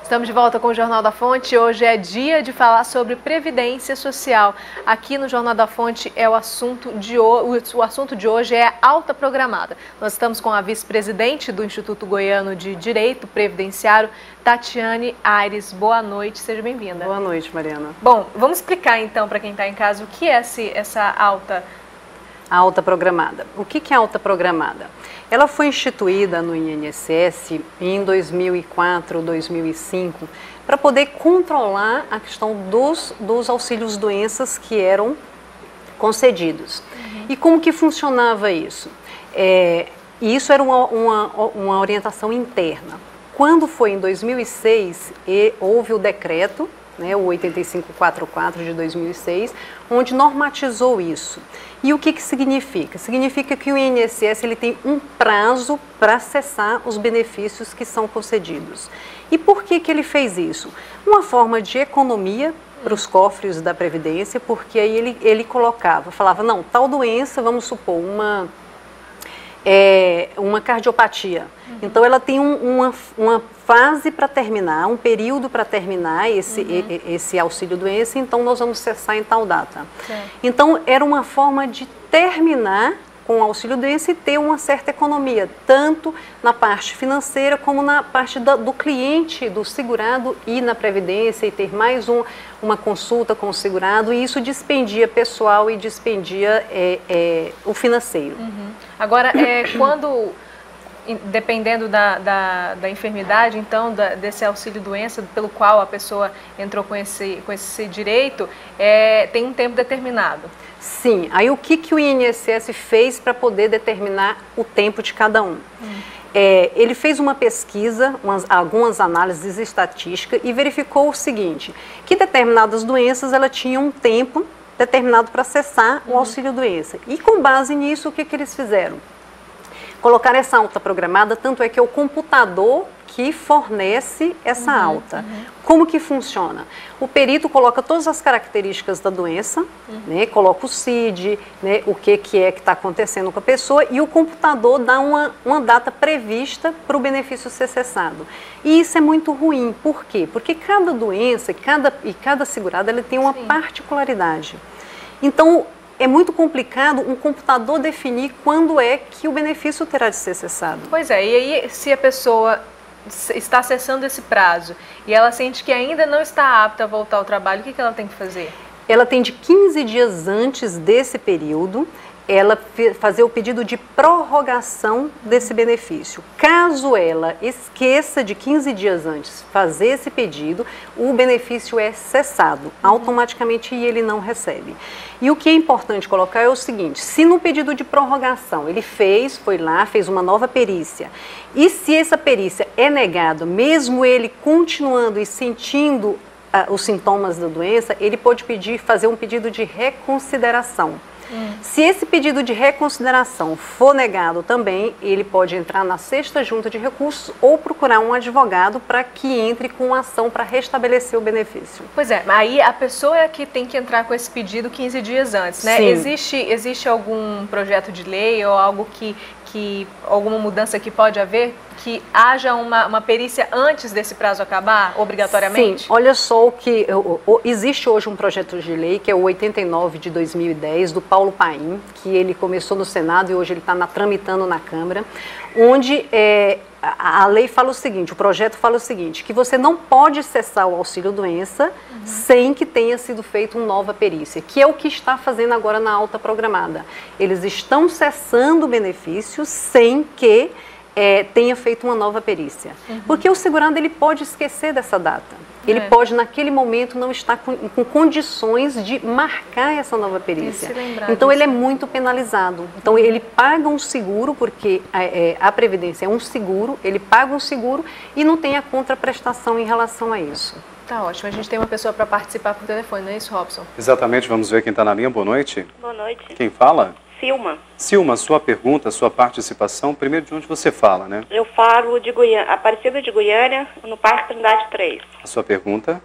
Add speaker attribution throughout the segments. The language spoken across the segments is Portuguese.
Speaker 1: Estamos de volta com o Jornal da Fonte. Hoje é dia de falar sobre Previdência Social. Aqui no Jornal da Fonte o assunto de hoje é alta programada. Nós estamos com a vice-presidente do Instituto Goiano de Direito Previdenciário, Tatiane Aires. Boa noite, seja bem-vinda.
Speaker 2: Boa noite, Mariana.
Speaker 1: Bom, vamos explicar então para quem está em casa o que é essa alta
Speaker 2: programada. O que é alta programada? Ela foi instituída no INSS em 2004, 2005, para poder controlar a questão dos auxílios-doenças que eram concedidos. E como que funcionava isso? Isso era uma orientação interna. Quando foi em 2006, houve o decreto, o 8544 de 2006, onde normatizou isso. E o que significa? Significa que o INSS ele tem um prazo para acessar os benefícios que são concedidos. E por que ele fez isso? Uma forma de economia para os cofres da Previdência, porque aí ele falava, não, tal doença, vamos supor, uma cardiopatia. Então, ela tem uma fase para terminar, um período para terminar esse auxílio-doença, então nós vamos cessar em tal data.
Speaker 1: Certo.
Speaker 2: Então, era uma forma de terminar com o auxílio-doença e ter uma certa economia, tanto na parte financeira como na parte do cliente, do segurado ir na Previdência e ter mais uma consulta com o segurado, e isso dispendia pessoal e dispendia o financeiro.
Speaker 1: Agora, dependendo da enfermidade, então, desse auxílio-doença pelo qual a pessoa entrou com esse direito, tem um tempo determinado.
Speaker 2: Sim. Aí o que o INSS fez para poder determinar o tempo de cada um? Ele fez uma pesquisa, algumas análises estatísticas e verificou o seguinte, que determinadas doenças ela tinha um tempo determinado para acessar o auxílio-doença. E com base nisso, o que eles fizeram? Colocar essa alta programada, tanto é que é o computador que fornece essa alta. Como que funciona? O perito coloca todas as características da doença, coloca o CID, o que está acontecendo com a pessoa, e o computador dá uma data prevista para o benefício ser cessado. E isso é muito ruim. Por quê? Porque cada doença e cada segurado ela tem uma particularidade. Então, é muito complicado um computador definir quando é que o benefício terá de ser cessado.
Speaker 1: Pois é, e aí se a pessoa está acessando esse prazo e ela sente que ainda não está apta a voltar ao trabalho, o que ela tem que fazer?
Speaker 2: Ela tem de 15 dias antes desse período, ela fazer o pedido de prorrogação desse benefício. Caso ela esqueça de 15 dias antes fazer esse pedido, o benefício é cessado automaticamente e ele não recebe. E o que é importante colocar é o seguinte, se no pedido de prorrogação ele foi lá, fez uma nova perícia, e se essa perícia é negada, mesmo ele continuando e sentindo os sintomas da doença, ele pode fazer um pedido de reconsideração. Se esse pedido de reconsideração for negado também, ele pode entrar na 6ª Junta de Recursos ou procurar um advogado para que entre com ação para restabelecer o benefício.
Speaker 1: Pois é, aí a pessoa é que tem que entrar com esse pedido 15 dias antes, né? Existe algum projeto de lei ou algo alguma mudança que pode haver, que haja uma perícia antes desse prazo acabar, obrigatoriamente?
Speaker 2: Sim, olha só existe hoje um projeto de lei, que é o 89 de 2010, do Paulo Paim, que ele começou no Senado e hoje ele está tramitando na Câmara, onde a lei fala o seguinte, o projeto fala o seguinte, que você não pode cessar o auxílio-doença sem que tenha sido feita uma nova perícia, que é o que está fazendo agora na alta programada. Eles estão cessando o benefício sem que tenha feito uma nova perícia. Porque o segurado ele pode esquecer dessa data. Ele pode, naquele momento, não estar com condições de marcar essa nova perícia. Então, ele é muito penalizado. Então, ele paga um seguro, porque a Previdência é um seguro, ele paga um seguro e não tem a contraprestação em relação a isso.
Speaker 1: Tá ótimo. A gente tem uma pessoa para participar por telefone, não é isso, Robson?
Speaker 3: Exatamente. Vamos ver quem está na linha. Boa noite.
Speaker 4: Boa noite.
Speaker 3: Quem fala?
Speaker 4: Silma.
Speaker 3: Silma, sua pergunta, sua participação, primeiro de onde você fala, né?
Speaker 4: Eu falo de Goiânia, Aparecida de Goiânia, no Parque Trindade 3.
Speaker 3: A sua pergunta?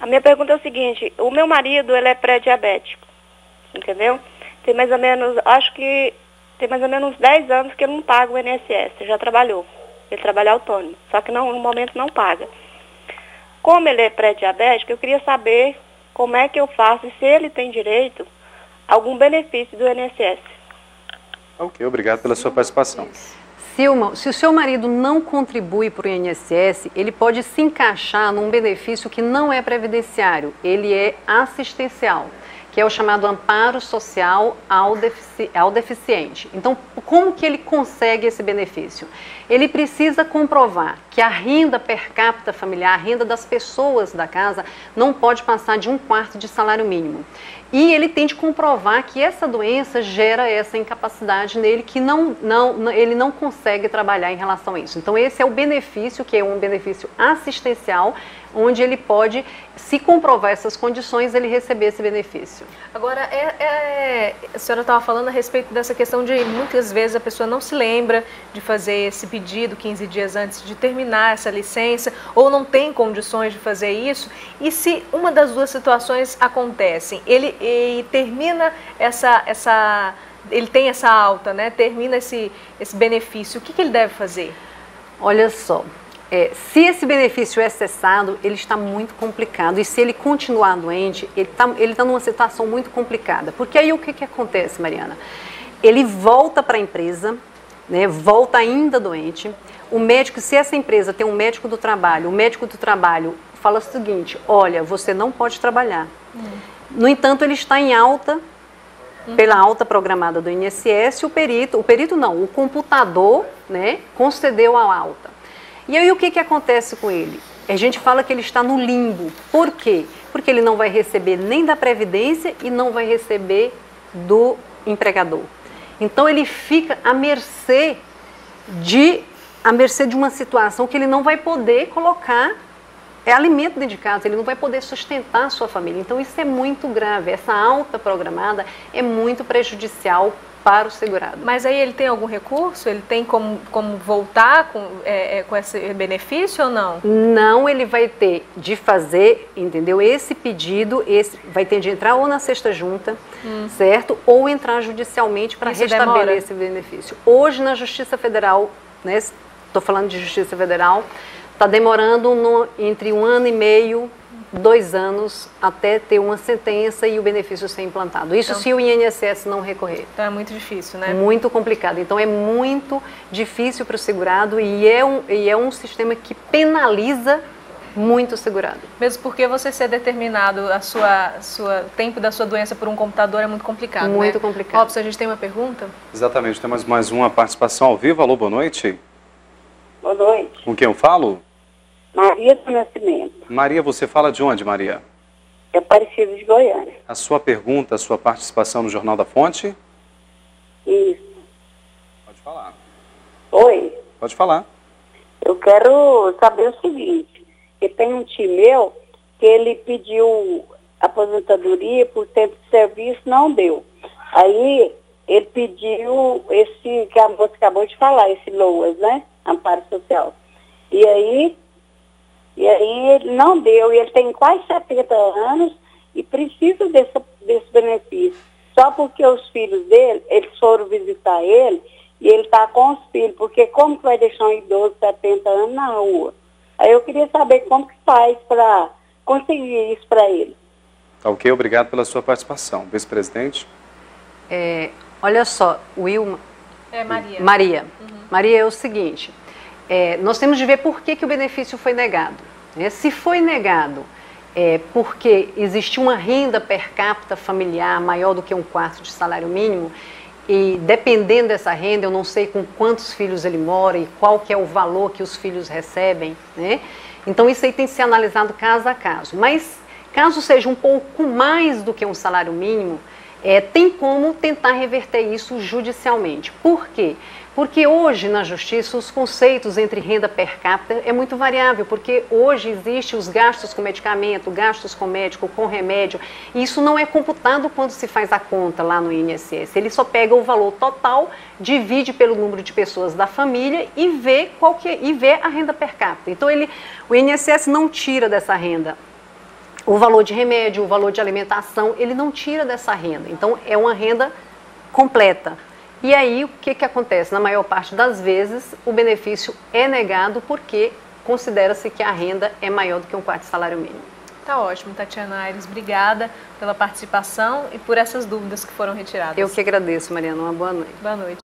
Speaker 4: A minha pergunta é o seguinte, o meu marido, ele é pré-diabético, entendeu? Tem mais ou menos, acho que tem mais ou menos 10 anos que ele não paga o INSS, já trabalhou. Ele trabalha autônomo, só que no momento não paga. como ele é pré-diabético, eu queria saber como é que eu faço e se ele tem direito a algum benefício do INSS.
Speaker 3: Ok, obrigado pela sua participação.
Speaker 2: Silma, se o seu marido não contribui para o INSS, ele pode se encaixar num benefício que não é previdenciário, ele é assistencial, que é o chamado amparo social ao deficiente. Então, como que ele consegue esse benefício? Ele precisa comprovar que a renda per capita familiar, a renda das pessoas da casa, não pode passar de 1/4 de salário mínimo. E ele tem de comprovar que essa doença gera essa incapacidade nele, que ele não consegue trabalhar em relação a isso. Então esse é o benefício, que é um benefício assistencial, onde ele pode, se comprovar essas condições, ele receber esse benefício.
Speaker 1: Agora, a senhora estava falando a respeito dessa questão de muitas vezes a pessoa não se lembra de fazer esse pedido 15 dias antes de terminar essa licença, ou não tem condições de fazer isso, e se uma das duas situações acontecem, ele termina ele tem essa alta, né? Termina esse benefício, o que ele deve fazer?
Speaker 2: Olha só, se esse benefício é cessado, ele está muito complicado, e se ele continuar doente, ele está numa situação muito complicada, porque aí o que acontece, Mariana? Ele volta para a empresa, né? Volta ainda doente, o médico, se essa empresa tem um médico do trabalho, o médico do trabalho fala o seguinte: olha, você não pode trabalhar. No entanto, ele está em alta, pela alta programada do INSS, o computador, né, concedeu a alta. E aí o que acontece com ele? A gente fala que ele está no limbo. Por quê? Porque ele não vai receber nem da Previdência e não vai receber do empregador. Então ele fica à mercê de uma situação que ele não vai poder colocar alimento dentro de casa, ele não vai poder sustentar a sua família. Então isso é muito grave, essa alta programada é muito prejudicial para o segurado.
Speaker 1: Mas aí ele tem algum recurso? Ele tem como voltar com esse benefício ou não?
Speaker 2: Não, ele vai ter de fazer, entendeu? Esse pedido, vai ter de entrar ou na sexta junta, certo? Ou entrar judicialmente para restabelecer esse benefício. Hoje na Justiça Federal, né? Estou falando de Justiça Federal, está demorando entre 1 ano e meio, 2 anos, até ter uma sentença e o benefício ser implantado. Isso então, se o INSS não recorrer.
Speaker 1: Então é muito difícil, né?
Speaker 2: Muito complicado. Então é muito difícil para o segurado e é um sistema que penaliza muito o segurado.
Speaker 1: Mesmo porque você ser determinado o tempo da sua doença por um computador é muito complicado,
Speaker 2: muito,
Speaker 1: né?
Speaker 2: complicado.
Speaker 1: Robson, a gente tem uma pergunta?
Speaker 3: Exatamente, temos mais uma participação ao vivo. Alô, boa noite.
Speaker 4: Boa noite.
Speaker 3: Com quem eu falo?
Speaker 4: Maria do Nascimento.
Speaker 3: Maria, você fala de onde, Maria?
Speaker 4: É Aparecida de Goiânia.
Speaker 3: A sua pergunta, a sua participação no Jornal da Fonte?
Speaker 4: Isso.
Speaker 3: Pode falar.
Speaker 4: Oi.
Speaker 3: Pode falar.
Speaker 4: Eu quero saber o seguinte, que tem um tio meu que ele pediu aposentadoria por tempo de serviço, não deu. Aí ele pediu esse que a moça acabou de falar, esse LOAS, né? Amparo Social. E aí ele não deu, e ele tem quase 70 anos e precisa desse benefício. Só porque os filhos dele, eles foram visitar ele e ele está com os filhos, porque como que vai deixar um idoso de 70 anos na rua? Aí eu queria saber como que faz para conseguir isso para ele.
Speaker 3: Ok, obrigado pela sua participação. Vice-presidente?
Speaker 2: Olha só, Wilma...
Speaker 1: Maria.
Speaker 2: Maria. Maria, é o seguinte, nós temos de ver por que o benefício foi negado. Se foi negado porque existe uma renda per capita familiar maior do que 1/4 de salário mínimo, e dependendo dessa renda, eu não sei com quantos filhos ele mora e qual que é o valor que os filhos recebem, né? Então isso aí tem que ser analisado caso a caso. Mas caso seja um pouco mais do que um salário mínimo, tem como tentar reverter isso judicialmente. Por quê? Porque hoje na justiça os conceitos entre renda per capita é muito variável, porque hoje existem os gastos com medicamento, gastos com médico, com remédio, e isso não é computado quando se faz a conta lá no INSS. Ele só pega o valor total, divide pelo número de pessoas da família e vê a renda per capita. Então o INSS não tira dessa renda o valor de remédio, o valor de alimentação, ele não tira dessa renda. Então é uma renda completa. E aí, o que acontece? Na maior parte das vezes, o benefício é negado porque considera-se que a renda é maior do que um quarto de salário mínimo.
Speaker 1: Tá ótimo, Tatiana Aires, obrigada pela participação e por essas dúvidas que foram retiradas.
Speaker 2: Eu que agradeço, Mariana, uma boa noite.
Speaker 1: Boa noite.